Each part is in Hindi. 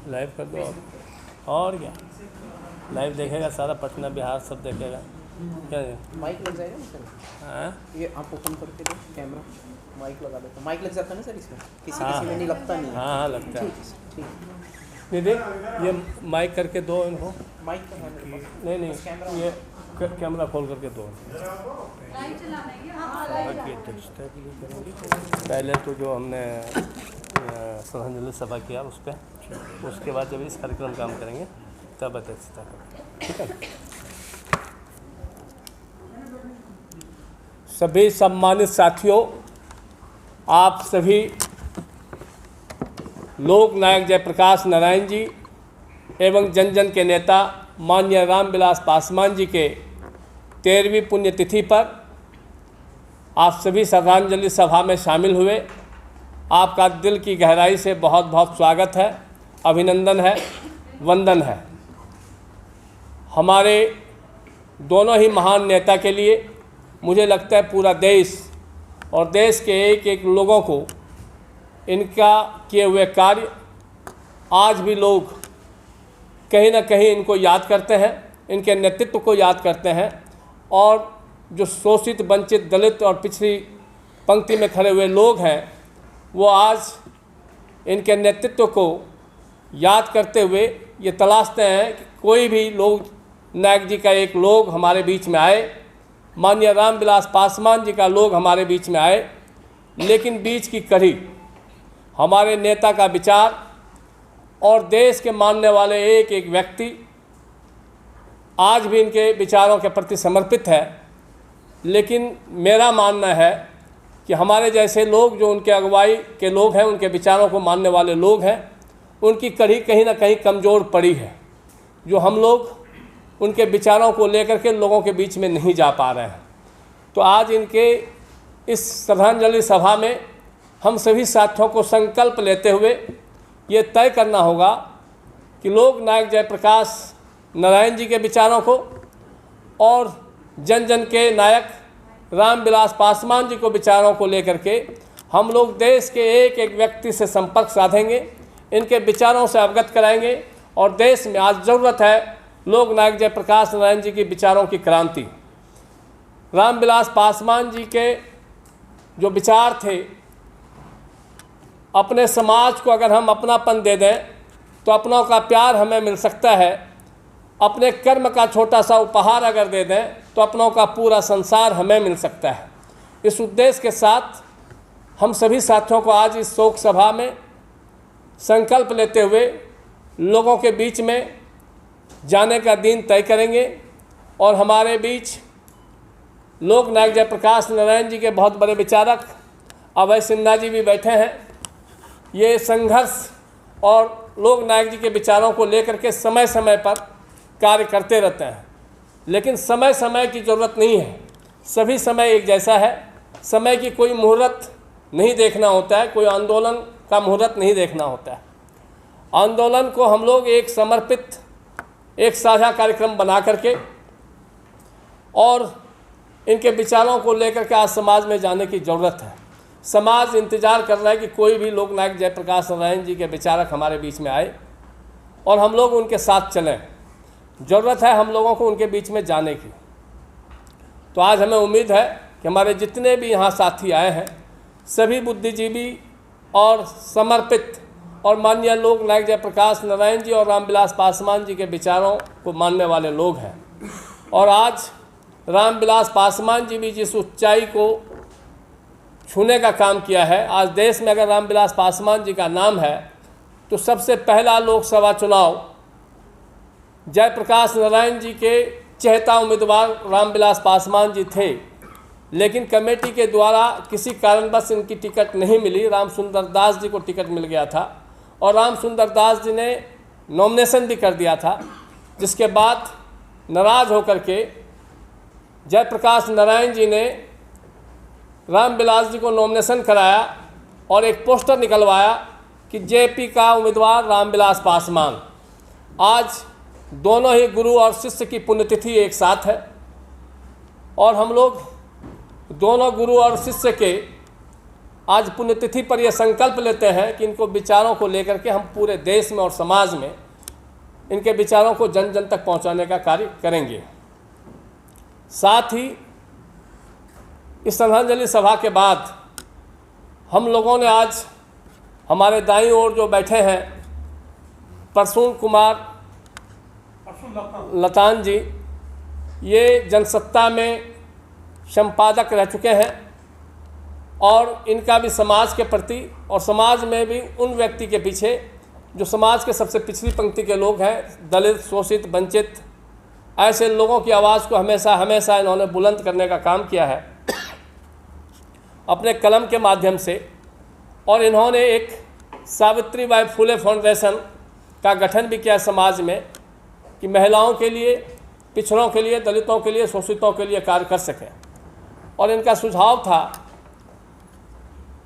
लाइव कर दो और क्या, लाइव देखेगा सारा पटना बिहार सब देखेगा। क्या माइक लग जाएगा ना सर? हाँ ये आप ओपन करके दो कैमरा, माइक लगा देते, माइक लग जाता है ना सर इसमें? किसी में नहीं लगता नहीं है। हाँ लगता है। ठीक नहीं देख, ये माइक करके दो इनको। माइक तो है मेरे पास। नहीं ये कैमरा खोल करके दो। पहले तो जो हमने श्रद्धांजलि सभा किया उस पर, उसके बाद जब इस कार्यक्रम का हम करेंगे तब अध्यक्षता करेंगे, ठीक है। सभी सम्मानित साथियों, आप सभी लोक नायक जयप्रकाश नारायण जी एवं जन जन के नेता माननीय रामविलास पासवान जी के 13वीं पुण्यतिथि पर आप सभी श्रद्धांजलि सभा में शामिल हुए। आपका दिल की गहराई से बहुत बहुत स्वागत है, अभिनंदन है, वंदन है। हमारे दोनों ही महान नेता के लिए मुझे लगता है पूरा देश और देश के एक एक लोगों को इनका किए हुए कार्य आज भी लोग कहीं ना कहीं इनको याद करते हैं, इनके नेतृत्व को याद करते हैं। और जो शोषित, वंचित, दलित और पिछड़ी पंक्ति में खड़े हुए लोग हैं, वो आज इनके नेतृत्व को याद करते हुए ये तलाशते हैं कि कोई भी लोग नायक जी का एक लोग हमारे बीच में आए, माननीय रामविलास पासवान जी का लोग हमारे बीच में आए। लेकिन बीच की कड़ी हमारे नेता का विचार और देश के मानने वाले एक एक व्यक्ति आज भी इनके विचारों के प्रति समर्पित है। लेकिन मेरा मानना है कि हमारे जैसे लोग जो उनके अगुवाई के लोग हैं, उनके विचारों को मानने वाले लोग हैं, उनकी कड़ी कहीं ना कहीं कमज़ोर पड़ी है, जो हम लोग उनके विचारों को लेकर के लोगों के बीच में नहीं जा पा रहे हैं। तो आज इनके इस श्रद्धांजलि सभा में हम सभी साथियों को संकल्प लेते हुए ये तय करना होगा कि लोक नायक जयप्रकाश नारायण जी के विचारों को और जन जन के नायक रामविलास पासवान जी को विचारों को लेकर के हम लोग देश के एक एक व्यक्ति से संपर्क साधेंगे, इनके विचारों से अवगत कराएंगे। और देश में आज ज़रूरत है लोक नायक जयप्रकाश नारायण जी के विचारों की क्रांति। रामविलास पासवान जी के जो विचार थे, अपने समाज को अगर हम अपनापन दे दें तो अपनों का प्यार हमें मिल सकता है, अपने कर्म का छोटा सा उपहार अगर दे दें तो अपनों का पूरा संसार हमें मिल सकता है। इस उद्देश्य के साथ हम सभी साथियों को आज इस शोक सभा में संकल्प लेते हुए लोगों के बीच में जाने का दिन तय करेंगे। और हमारे बीच लोक नायक जयप्रकाश नारायण जी के बहुत बड़े विचारक अभय सिन्हा जी भी बैठे हैं। ये संघर्ष और लोक नायक जी के विचारों को लेकर के समय समय पर कार्य करते रहते हैं, लेकिन समय समय की ज़रूरत नहीं है, सभी समय एक जैसा है। समय की कोई मुहूर्त नहीं देखना होता है, कोई आंदोलन का मुहूर्त नहीं देखना होता है। आंदोलन को हम लोग एक समर्पित, एक साझा कार्यक्रम बना करके और इनके विचारों को लेकर के आज समाज में जाने की ज़रूरत है। समाज इंतज़ार कर रहा है कि कोई भी लोक नायक जयप्रकाश नारायण जी के विचारक हमारे बीच में आए और हम लोग उनके साथ चलें। ज़रूरत है हम लोगों को उनके बीच में जाने की। तो आज हमें उम्मीद है कि हमारे जितने भी यहाँ साथी आए हैं सभी बुद्धिजीवी और समर्पित और माननीय लोक नायक जयप्रकाश नारायण जी और रामविलास पासवान जी के विचारों को मानने वाले लोग हैं। और आज रामविलास पासवान जी भी जिस ऊंचाई को छूने का काम किया है, आज देश में अगर रामविलास पासवान जी का नाम है तो सबसे पहला लोकसभा चुनाव जयप्रकाश नारायण जी के चहेता उम्मीदवार रामविलास पासवान जी थे, लेकिन कमेटी के द्वारा किसी कारणवश इनकी टिकट नहीं मिली। राम सुंदर दास जी को टिकट मिल गया था और राम सुंदर दास जी ने नॉमिनेशन भी कर दिया था, जिसके बाद नाराज़ होकर के जयप्रकाश नारायण जी ने रामविलास जी को नॉमिनेशन कराया और एक पोस्टर निकलवाया कि जेपी का उम्मीदवार रामविलास पासवान। आज दोनों ही गुरु और शिष्य की पुण्यतिथि एक साथ है और हम लोग दोनों गुरु और शिष्य के आज पुण्यतिथि पर यह संकल्प लेते हैं कि इनको विचारों को लेकर के हम पूरे देश में और समाज में इनके विचारों को जन जन तक पहुंचाने का कार्य करेंगे। साथ ही इस श्रद्धांजलि सभा के बाद हम लोगों ने आज हमारे दाईं ओर जो बैठे हैं परसून कुमार लतान जी, ये जनसत्ता में संपादक रह चुके हैं और इनका भी समाज के प्रति और समाज में भी उन व्यक्ति के पीछे जो समाज के सबसे पिछड़ी पंक्ति के लोग हैं, दलित, शोषित, वंचित, ऐसे लोगों की आवाज़ को हमेशा हमेशा इन्होंने बुलंद करने का काम किया है अपने कलम के माध्यम से। और इन्होंने एक सावित्रीबाई फुले फाउंडेशन का गठन भी किया समाज में कि महिलाओं के लिए, पिछड़ों के लिए, दलितों के लिए, शोषितों के लिए कार्य कर सकें। और इनका सुझाव था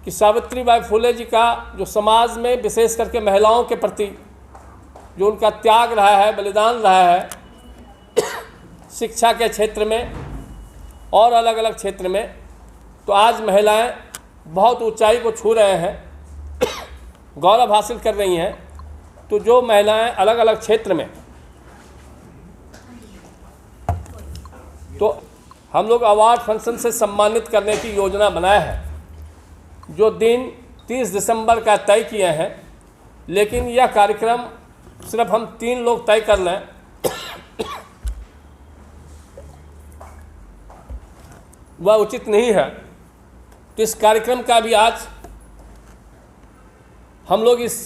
कि सावित्रीबाई फुले जी का जो समाज में विशेष करके महिलाओं के प्रति जो उनका त्याग रहा है, बलिदान रहा है, शिक्षा के क्षेत्र में और अलग अलग क्षेत्र में, तो आज महिलाएं बहुत ऊंचाई को छू रहे हैं, गौरव हासिल कर रही हैं। तो जो महिलाएं अलग अलग क्षेत्र में, तो हम लोग अवार्ड फंक्शन से सम्मानित करने की योजना बनाया है, जो दिन 30 दिसंबर का तय किए हैं। लेकिन यह कार्यक्रम सिर्फ हम 3 लोग तय कर लें वह उचित नहीं है। तो इस कार्यक्रम का भी आज हम लोग इस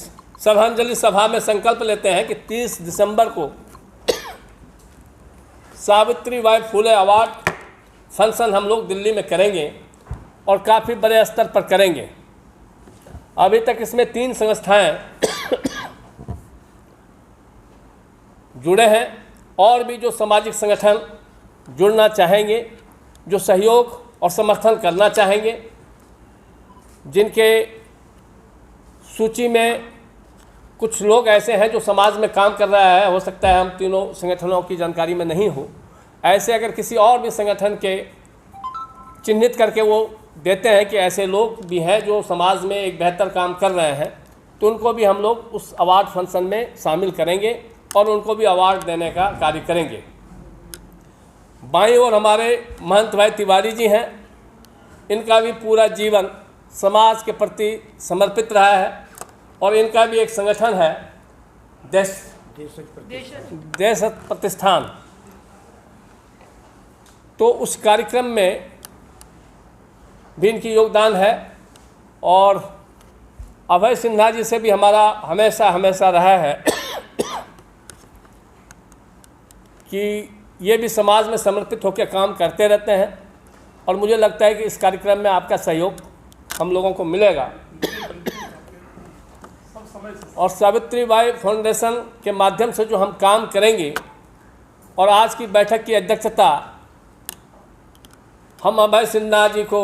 श्रद्धांजलि सभा में संकल्प लेते हैं कि 30 दिसंबर को सावित्रीबाई फुले अवार्ड फंक्शन हम लोग दिल्ली में करेंगे और काफ़ी बड़े स्तर पर करेंगे। अभी तक इसमें 3 संस्थाएं जुड़े हैं और भी जो सामाजिक संगठन जुड़ना चाहेंगे, जो सहयोग और समर्थन करना चाहेंगे, जिनके सूची में कुछ लोग ऐसे हैं जो समाज में काम कर रहा है, हो सकता है हम तीनों संगठनों की जानकारी में नहीं हो, ऐसे अगर किसी और भी संगठन के चिन्हित करके वो देते हैं कि ऐसे लोग भी हैं जो समाज में एक बेहतर काम कर रहे हैं, तो उनको भी हम लोग उस अवार्ड फंक्शन में शामिल करेंगे और उनको भी अवार्ड देने का कार्य करेंगे। बाईं ओर हमारे महंत भाई तिवारी जी हैं, इनका भी पूरा जीवन समाज के प्रति समर्पित रहा है और इनका भी एक संगठन है देशत प्रतिष्ठान। तो उस कार्यक्रम में भी इनकी योगदान है। और अभय सिन्हा जी से भी हमारा हमेशा हमेशा रहा है कि ये भी समाज में समर्पित होकर काम करते रहते हैं और मुझे लगता है कि इस कार्यक्रम में आपका सहयोग हम लोगों को मिलेगा। और सावित्रीबाई फाउंडेशन के माध्यम से जो हम काम करेंगे और आज की बैठक की अध्यक्षता हम अभय सिन्हा जी को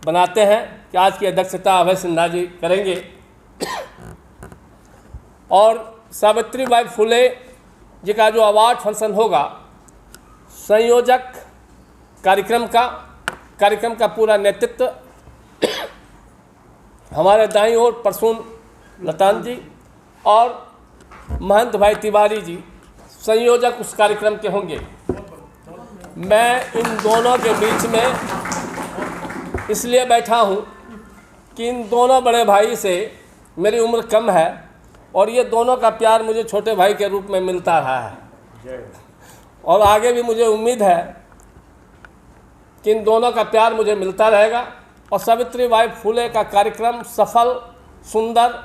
बनाते हैं कि आज की अध्यक्षता अभय सिन्हा जी करेंगे। और सावित्रीबाई फुले जी का जो अवार्ड फंक्शन होगा, संयोजक कार्यक्रम का पूरा नेतृत्व हमारे दाईं ओर परसून लतान जी और महंत भाई तिवारी जी संयोजक उस कार्यक्रम के होंगे। मैं इन दोनों के बीच में इसलिए बैठा हूँ कि इन दोनों बड़े भाई से मेरी उम्र कम है और ये दोनों का प्यार मुझे छोटे भाई के रूप में मिलता रहा है और आगे भी मुझे उम्मीद है कि इन दोनों का प्यार मुझे मिलता रहेगा और सावित्रीबाई फुले का कार्यक्रम सफल, सुंदर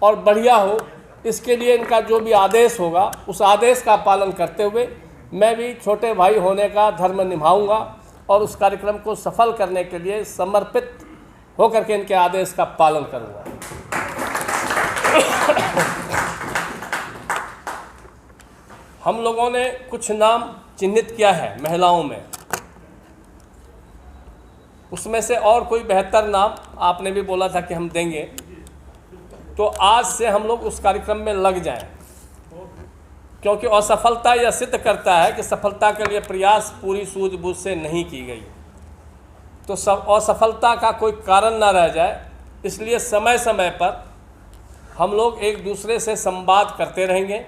और बढ़िया हो, इसके लिए इनका जो भी आदेश होगा उस आदेश का पालन करते हुए मैं भी छोटे भाई होने का धर्म निभाऊंगा और उस कार्यक्रम को सफल करने के लिए समर्पित होकर के इनके आदेश का पालन करूंगा। हम लोगों ने कुछ नाम चिन्हित किया है महिलाओं में, उसमें से और कोई बेहतर नाम आपने भी बोला था कि हम देंगे, तो आज से हम लोग उस कार्यक्रम में लग जाएं, क्योंकि असफलता यह सिद्ध करता है कि सफलता के लिए प्रयास पूरी सूझबूझ से नहीं की गई। तो सब असफलता का कोई कारण ना रह जाए, इसलिए समय समय पर हम लोग एक दूसरे से संवाद करते रहेंगे।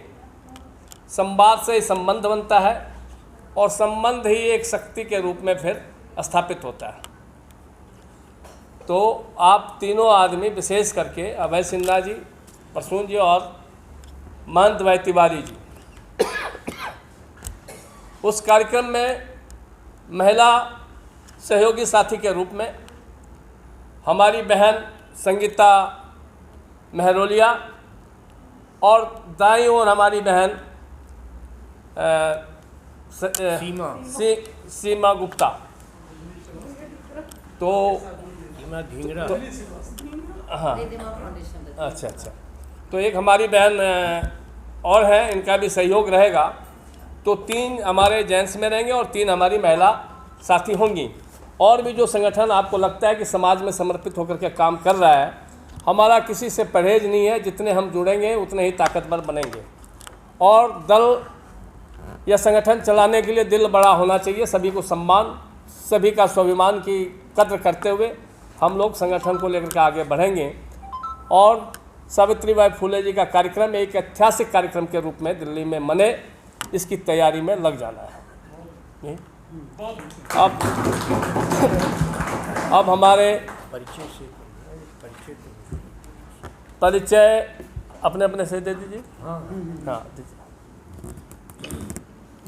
संवाद से ही संबंध बनता है और संबंध ही एक शक्ति के रूप में फिर स्थापित होता है। तो आप तीनों आदमी, विशेष करके अभय सिन्हा जी, प्रसून जी और महंत भाई तिवारी जी, उस कार्यक्रम में महिला सहयोगी साथी के रूप में हमारी बहन संगीता मेहरोलिया और दाईं ओर हमारी बहन सीमा गुप्ता, तो हाँ, अच्छा, तो एक हमारी बहन और हैं, इनका भी सहयोग रहेगा। तो 3 हमारे जेंट्स में रहेंगे और 3 हमारी महिला साथी होंगी। और भी जो संगठन आपको लगता है कि समाज में समर्पित होकर के काम कर रहा है, हमारा किसी से परहेज नहीं है। जितने हम जुड़ेंगे उतने ही ताकतवर बनेंगे। और दल या संगठन चलाने के लिए दिल बड़ा होना चाहिए, सभी को सम्मान, सभी का स्वाभिमान की कद्र करते हुए हम लोग संगठन को लेकर के आगे बढ़ेंगे। और सावित्रीबाई फुले जी का कार्यक्रम एक ऐतिहासिक कार्यक्रम के रूप में दिल्ली में मने, इसकी तैयारी में लग जाना है। अब हमारे परिचय अपने अपने से दे दीजिए। हाँ, दीजिए।